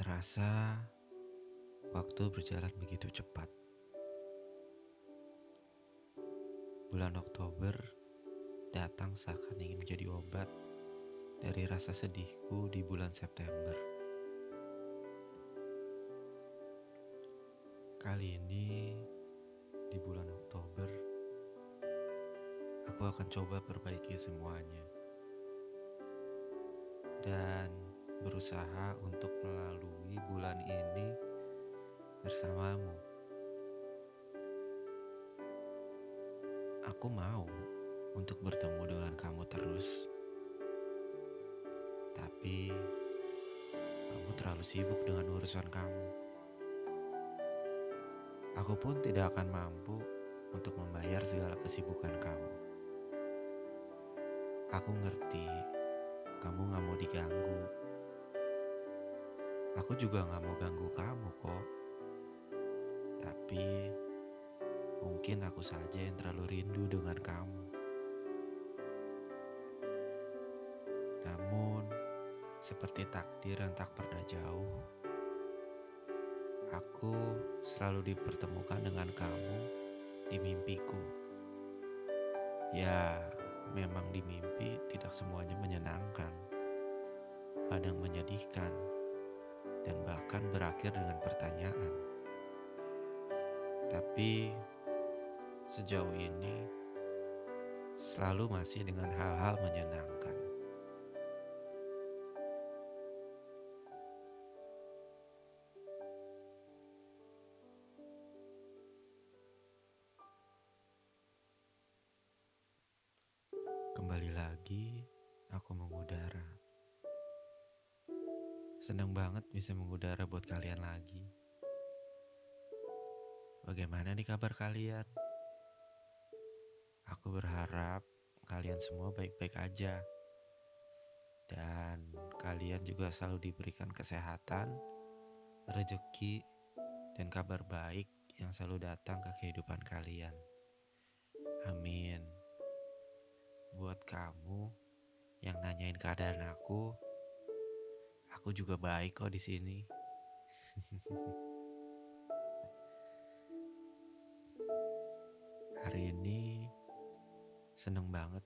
Tak terasa, waktu berjalan begitu cepat. Bulan Oktober datang seakan ingin menjadi obat dari rasa sedihku di bulan September. Kali ini, di bulan Oktober, aku akan coba perbaiki semuanya dan berusaha untuk melalui bulan ini bersamamu. Aku mau untuk bertemu dengan kamu terus, tapi kamu terlalu sibuk dengan urusan kamu. Aku pun tidak akan mampu untuk membayar segala kesibukan kamu. Aku ngerti kamu gak mau diganggu. Aku juga gak mau ganggu kamu kok. Tapi mungkin aku saja yang terlalu rindu dengan kamu. Namun, seperti takdir yang tak pernah jauh, aku selalu dipertemukan dengan kamu di mimpiku. Ya, memang di mimpi tidak semuanya menyenangkan, kadang menyedihkan, dan bahkan berakhir dengan pertanyaan. Tapi sejauh ini selalu masih dengan hal-hal menyenangkan. Kembali lagi, aku mengudara. Senang banget bisa mengudara buat kalian lagi. Bagaimana nih kabar kalian? Aku berharap kalian semua baik-baik aja. Dan kalian juga selalu diberikan kesehatan, rezeki, dan kabar baik yang selalu datang ke kehidupan kalian. Amin. Buat kamu yang nanyain keadaan aku juga baik kok di sini. Hari ini seneng banget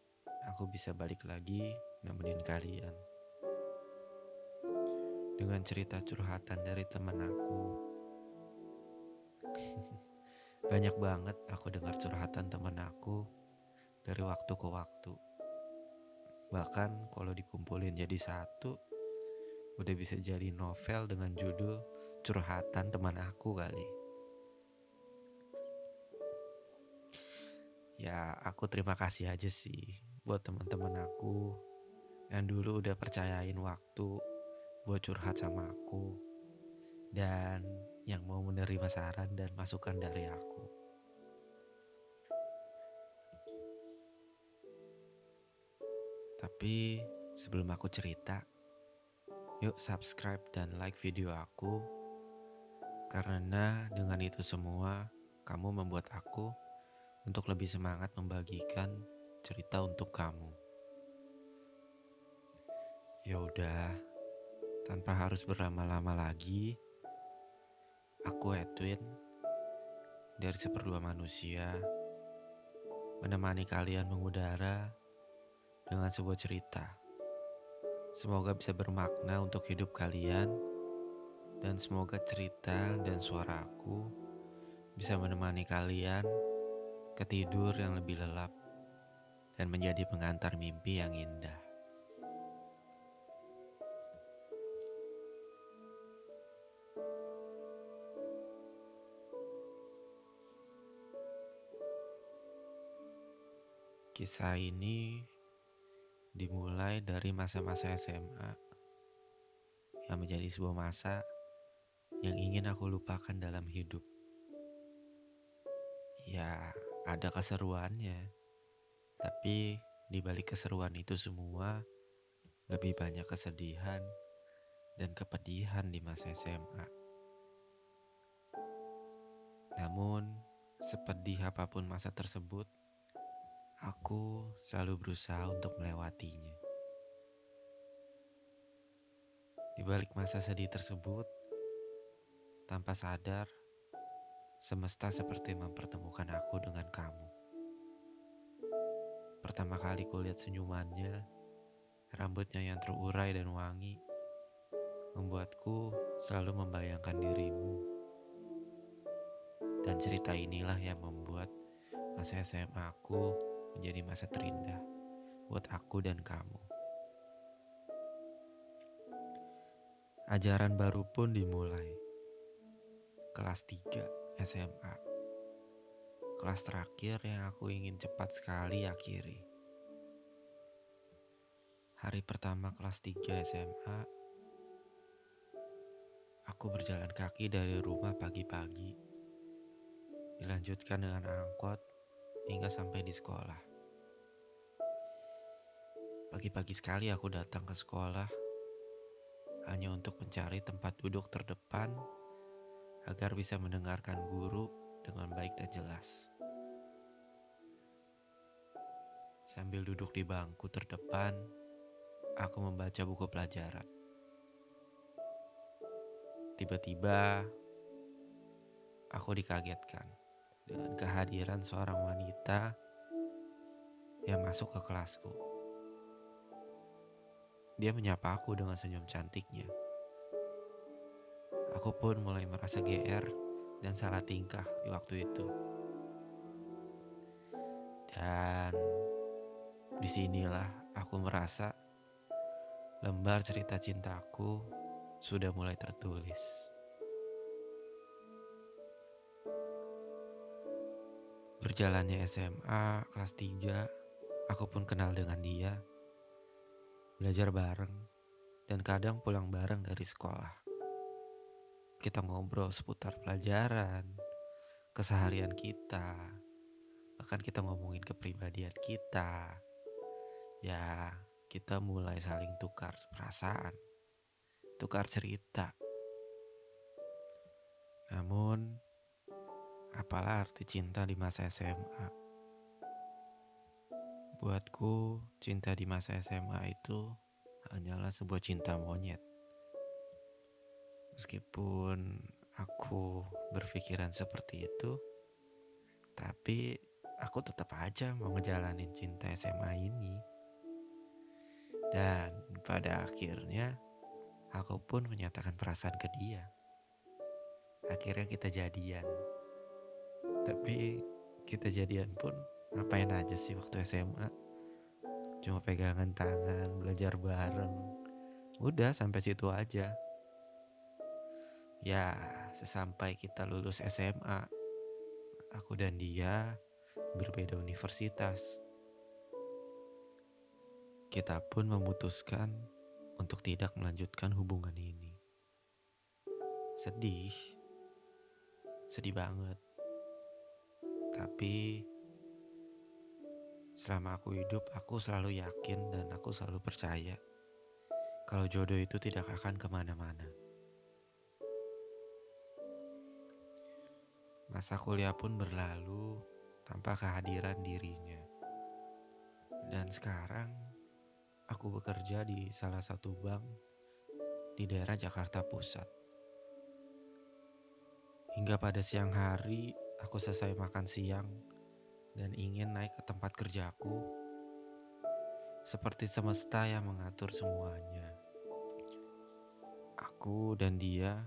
aku bisa balik lagi nemenin kalian dengan cerita curhatan dari teman aku. Banyak banget aku dengar curhatan teman aku dari waktu ke waktu. Bahkan kalau dikumpulin jadi satu, udah bisa jadi novel dengan judul Curhatan Teman Aku kali. Ya, aku terima kasih aja sih buat teman-teman aku yang dulu udah percayain waktu buat curhat sama aku dan yang mau menerima saran dan masukan dari aku. Tapi sebelum aku cerita, yuk subscribe dan like video aku, karena dengan itu semua kamu membuat aku untuk lebih semangat membagikan cerita untuk kamu. Ya udah, tanpa harus berlama-lama lagi, aku Edwin dari Seperdua Manusia menemani kalian mengudara dengan sebuah cerita. Semoga bisa bermakna untuk hidup kalian dan semoga cerita dan suara aku bisa menemani kalian ke tidur yang lebih lelap dan menjadi pengantar mimpi yang indah. Kisah ini dimulai dari masa-masa SMA yang menjadi sebuah masa yang ingin aku lupakan dalam hidup. Ya, ada keseruannya, tapi di balik keseruan itu semua lebih banyak kesedihan dan kepedihan di masa SMA. Namun, sepedih apapun masa tersebut, aku selalu berusaha untuk melewatinya. Di balik masa sedih tersebut, Tanpa sadar, semesta seperti mempertemukan aku dengan kamu. Pertama kali kulihat senyumannya, rambutnya yang terurai dan wangi, membuatku selalu membayangkan dirimu. Dan cerita inilah yang membuat masa SMA aku menjadi masa terindah buat aku dan kamu. Ajaran baru pun dimulai. Kelas 3 SMA. Kelas terakhir yang aku ingin cepat sekali akhiri. Hari pertama kelas 3 SMA, aku berjalan kaki dari rumah pagi-pagi, dilanjutkan dengan angkot hingga sampai di sekolah. Pagi-pagi sekali aku datang ke sekolah hanya untuk mencari tempat duduk terdepan agar bisa mendengarkan guru dengan baik dan jelas. Sambil duduk di bangku terdepan, aku membaca buku pelajaran. Tiba-tiba, aku dikagetkan dengan kehadiran seorang wanita yang masuk ke kelasku. Dia menyapa aku dengan senyum cantiknya. Aku pun mulai merasa GR dan salah tingkah di waktu itu. Dan disinilah aku merasa lembar cerita cintaku sudah mulai tertulis. Berjalannya SMA kelas 3, aku pun kenal dengan dia. Belajar bareng dan kadang pulang bareng dari sekolah. Kita ngobrol seputar pelajaran, keseharian kita, bahkan kita ngomongin kepribadian kita. Ya, kita mulai saling tukar perasaan, tukar cerita. Namun, apalah arti cinta di masa SMA? Buatku, cinta di masa SMA itu hanyalah sebuah cinta monyet. Meskipun aku berpikiran seperti itu, tapi aku tetap aja mau ngejalanin cinta SMA ini. Dan pada akhirnya, aku pun menyatakan perasaan ke dia. Akhirnya kita jadian. Tapi kita jadian pun ngapain aja sih waktu SMA? Cuma pegangan tangan, belajar bareng. Udah sampai situ aja. Ya, sesampai kita lulus SMA, aku dan dia berbeda universitas. Kita pun memutuskan untuk tidak melanjutkan hubungan ini. Sedih, sedih banget. Tapi selama aku hidup, aku selalu yakin dan aku selalu percaya kalau jodoh itu tidak akan kemana-mana. Masa kuliah pun berlalu tanpa kehadiran dirinya. Dan sekarang aku bekerja di salah satu bank di daerah Jakarta Pusat. Hingga pada siang hari, aku selesai makan siang dan ingin naik ke tempat kerjaku. Seperti semesta yang mengatur semuanya. Aku dan dia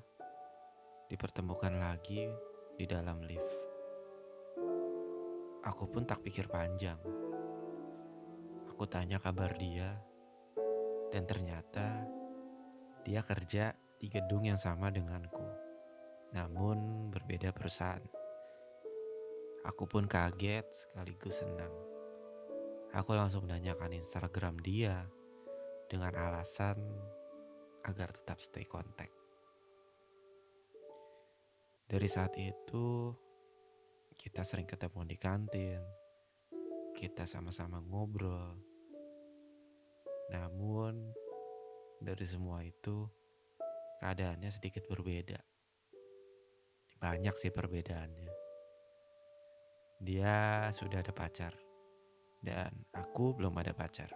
dipertemukan lagi di dalam lift. Aku pun tak pikir panjang. Aku tanya kabar dia, dan ternyata dia kerja di gedung yang sama denganku, namun berbeda perusahaan. Aku pun kaget sekaligus senang. Aku langsung menanyakan Instagram dia dengan alasan agar tetap stay kontak. Dari saat itu, kita sering ketemu di kantin. Kita sama-sama ngobrol. Namun, dari semua itu, keadaannya sedikit berbeda. Banyak sih perbedaannya. Dia sudah ada pacar, dan aku belum ada pacar.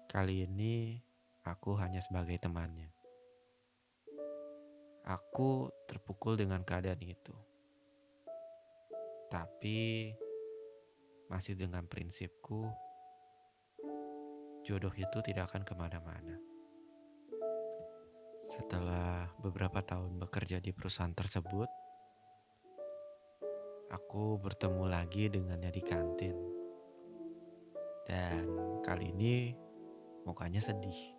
Kali ini, aku hanya sebagai temannya. Aku terpukul dengan keadaan itu, tapi masih dengan prinsipku, jodoh itu tidak akan kemana-mana. Setelah beberapa tahun bekerja di perusahaan tersebut, aku bertemu lagi dengannya di kantin. Dan kali ini mukanya sedih,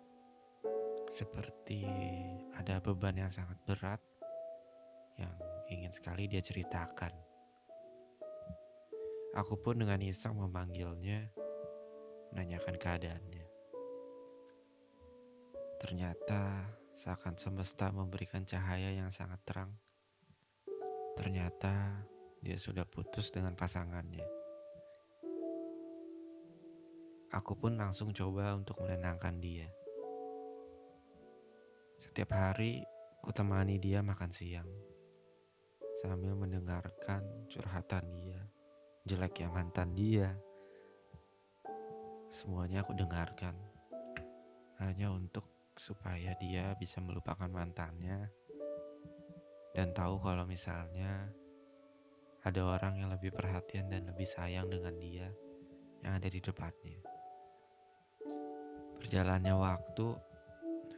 seperti ada beban yang sangat berat yang ingin sekali dia ceritakan. Aku pun dengan iseng memanggilnya, menanyakan keadaannya. Ternyata seakan semesta memberikan cahaya yang sangat terang. Ternyata dia sudah putus dengan pasangannya. Aku pun langsung coba untuk menenangkan dia. Setiap hari ku temani dia makan siang sambil mendengarkan curhatan dia, jeleknya mantan dia. Semuanya aku dengarkan hanya untuk supaya dia bisa melupakan mantannya dan tahu kalau misalnya ada orang yang lebih perhatian dan lebih sayang dengan dia yang ada di depannya. Berjalannya waktu,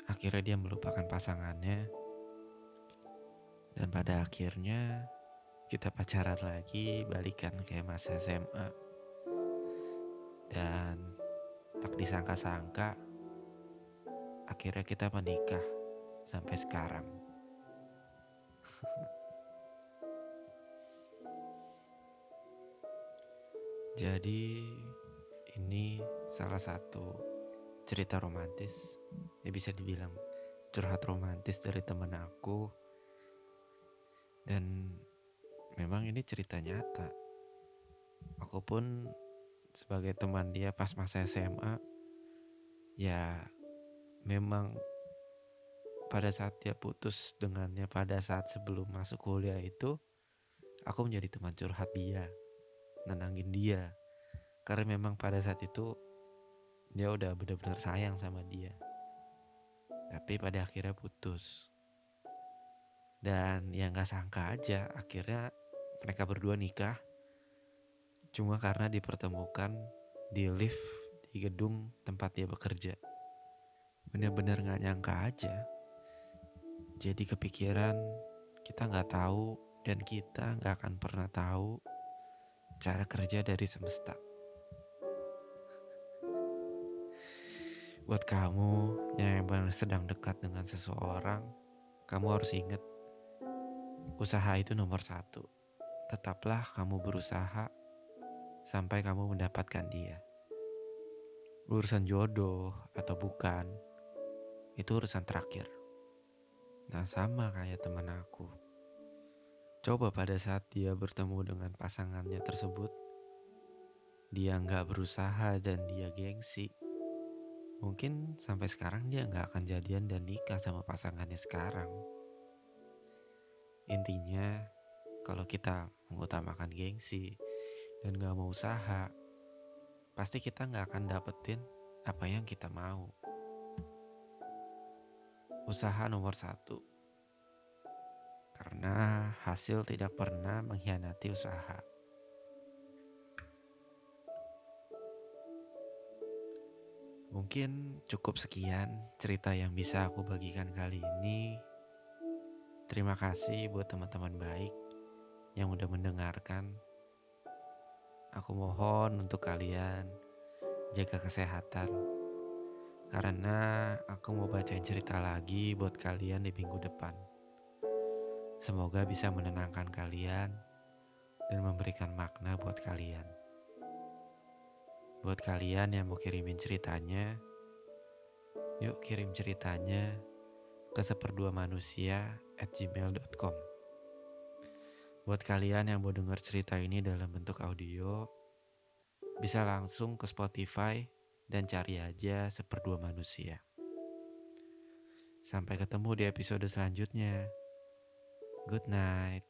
akhirnya dia melupakan pasangannya dan pada akhirnya kita pacaran lagi, balikan kayak masa SMA. Dan tak disangka-sangka, akhirnya kita menikah sampai sekarang. Jadi ini salah satu cerita romantis, ya bisa dibilang curhat romantis dari teman aku. Dan memang ini cerita nyata. Aku pun sebagai teman dia pas masa SMA, ya memang pada saat dia putus dengannya pada saat sebelum masuk kuliah itu, aku menjadi teman curhat dia, nenangin dia. Karena memang pada saat itu dia udah benar-benar sayang sama dia. Tapi pada akhirnya putus. Dan yang gak sangka aja akhirnya mereka berdua nikah. Cuma karena dipertemukan di lift di gedung tempat dia bekerja. Benar-benar gak nyangka aja. Jadi kepikiran kita gak tahu dan kita gak akan pernah tahu cara kerja dari semesta. Buat kamu yang emang sedang dekat dengan seseorang, kamu harus ingat, usaha itu nomor satu. Tetaplah kamu berusaha sampai kamu mendapatkan dia. Urusan jodoh atau bukan, itu urusan terakhir. Nah sama kayak teman aku. Coba pada saat dia bertemu dengan pasangannya tersebut, dia gak berusaha dan dia gengsi. Mungkin sampai sekarang dia gak akan jadian dan nikah sama pasangannya sekarang. Intinya, kalau kita mengutamakan gengsi dan gak mau usaha, pasti kita gak akan dapetin apa yang kita mau. Usaha nomor satu. Karena hasil tidak pernah mengkhianati usaha. Mungkin cukup sekian cerita yang bisa aku bagikan kali ini. Terima kasih buat teman-teman baik yang udah mendengarkan. Aku mohon untuk kalian jaga kesehatan. Karena aku mau bacain cerita lagi buat kalian di minggu depan. Semoga bisa menenangkan kalian dan memberikan makna buat kalian. Buat kalian yang mau kirimin ceritanya, yuk kirim ceritanya ke seperduamanusia@gmail.com. Buat kalian yang mau dengar cerita ini dalam bentuk audio, bisa langsung ke Spotify dan cari aja Seperdua Manusia. Sampai ketemu di episode selanjutnya. Good night.